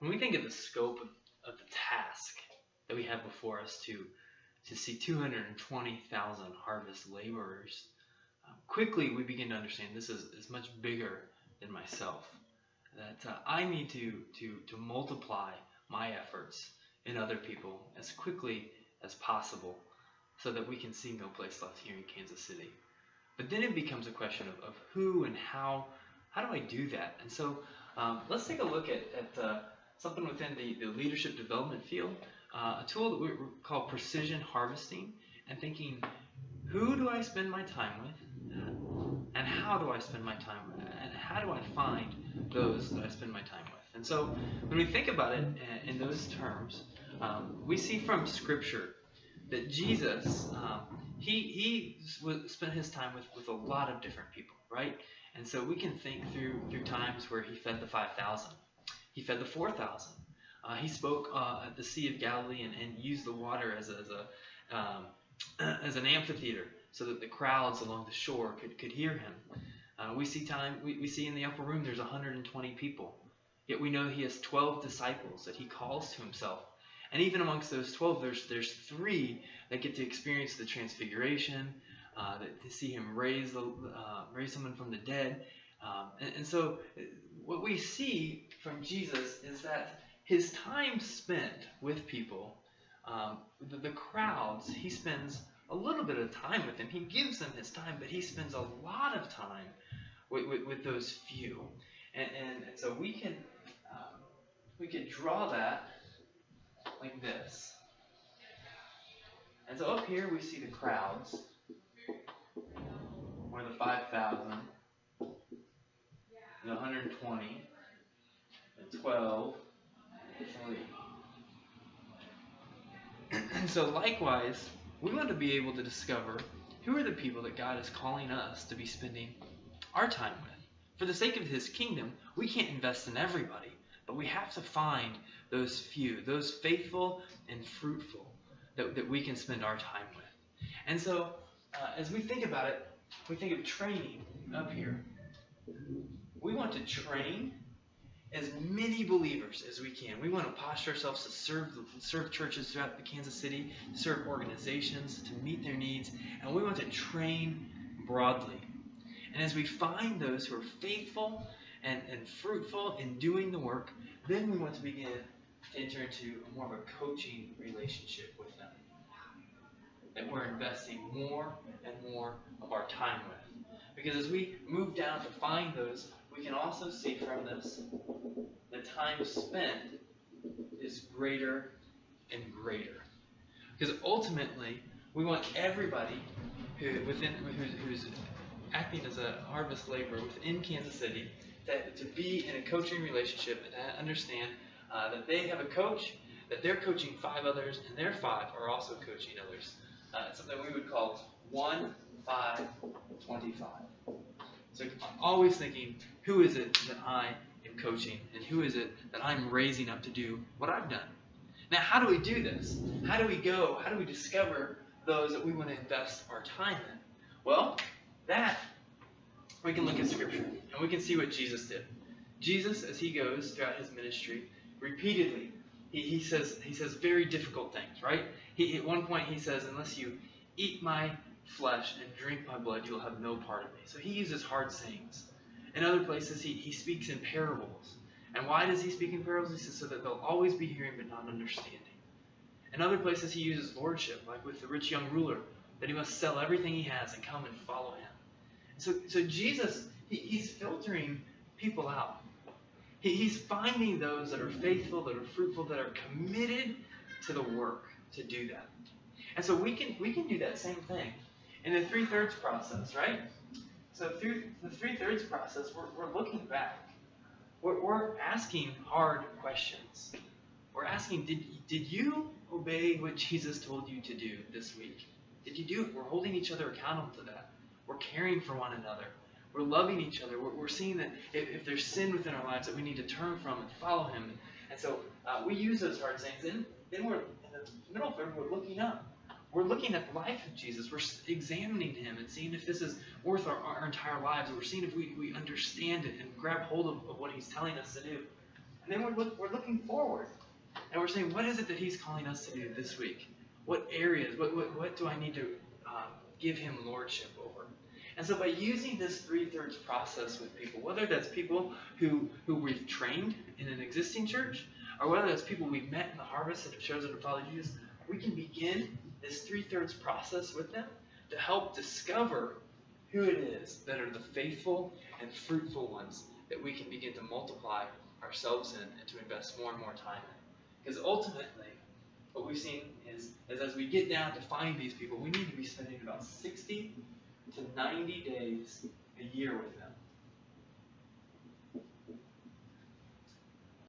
When we think of the scope of the task that we have before us to see 220,000 harvest laborers, quickly we begin to understand this is much bigger than myself. That I need to multiply my efforts in other people as quickly as possible so that we can see no place left here in Kansas City. But then it becomes a question of who and how do I do that? And so let's take a look at something within the leadership development field, a tool that we call precision harvesting, and thinking, who do I spend my time with, and how do I spend my time with, and how do I find those that I spend my time with? And so when we think about it in those terms, we see from Scripture that Jesus, he spent his time with a lot of different people, right? And so we can think through times where he fed the 5,000. He fed the 4,000. He spoke at the Sea of Galilee and used the water as an amphitheater so that the crowds along the shore could hear him. We see in the upper room there's 120 people. Yet we know he has 12 disciples that he calls to himself. And even amongst those 12, there's 3 that get to experience the transfiguration, to see him raise someone from the dead. And so what we see from Jesus is that his time spent with people, the crowds, he spends a little bit of time with them. He gives them his time, but he spends a lot of time with those few. And so we can draw that like this. And so up here we see the crowds, or the 5,000, the 120, and 12, 3. And so likewise, we want to be able to discover who are the people that God is calling us to be spending our time with. For the sake of his kingdom, we can't invest in everybody, but we have to find those few, those faithful and fruitful that we can spend our time with. And so as we think about it, we think of training up here. We want to train as many believers as we can. We want to posture ourselves to serve churches throughout the Kansas City, serve organizations, to meet their needs, and we want to train broadly. And as we find those who are faithful and fruitful in doing the work, then we want to begin to enter into more of a coaching relationship with them, that we're investing more and more of our time with. Because as we move down to find those, we can also see from this the time spent is greater and greater. Because ultimately, we want everybody who's acting as a harvest laborer within Kansas City to be in a coaching relationship and to understand that they have a coach, that they're coaching 5 others, and their 5 are also coaching others. It's something we would call 1, 5, 25. So I'm always thinking, who is it that I am coaching, and who is it that I'm raising up to do what I've done? Now, how do we do this? How do we discover those that we want to invest our time in? Well, that we can look at Scripture, and we can see what Jesus did. Jesus, as he goes throughout his ministry, repeatedly, he says very difficult things, right? At one point he says, unless you eat my flesh and drink my blood, you'll have no part of me. So he uses hard sayings. In other places, he speaks in parables. And why does he speak in parables? He says so that they'll always be hearing but not understanding. In other places, he uses lordship, like with the rich young ruler, that he must sell everything he has and come and follow him. So Jesus, he's filtering people out. He's finding those that are faithful, that are fruitful, that are committed to the work to do that. And so we can do that same thing in the 3/3 process, right? So through the 3/3 process, we're looking back. We're asking hard questions. We're asking, did you obey what Jesus told you to do this week? Did you do it? We're holding each other accountable to that. We're caring for one another. We're loving each other. We're seeing that if there's sin within our lives that we need to turn from and follow him. And so we use those hard sayings. Then we're in the middle third, we're looking up. We're looking at the life of Jesus. We're examining him and seeing if this is worth our entire lives. And we're seeing if we understand it and grab hold of what he's telling us to do. And then we're looking forward. And we're saying, what is it that he's calling us to do this week? What areas, what do I need to give him lordship over? And so by using this 3/3 process with people, whether that's people who we've trained in an existing church, or whether that's people we've met in the harvest that have chosen to follow Jesus, we can begin this 3/3 process with them to help discover who it is that are the faithful and fruitful ones that we can begin to multiply ourselves in and to invest more and more time in. Because ultimately, what we've seen is as we get down to find these people, we need to be spending about 60 to 90 days a year with them.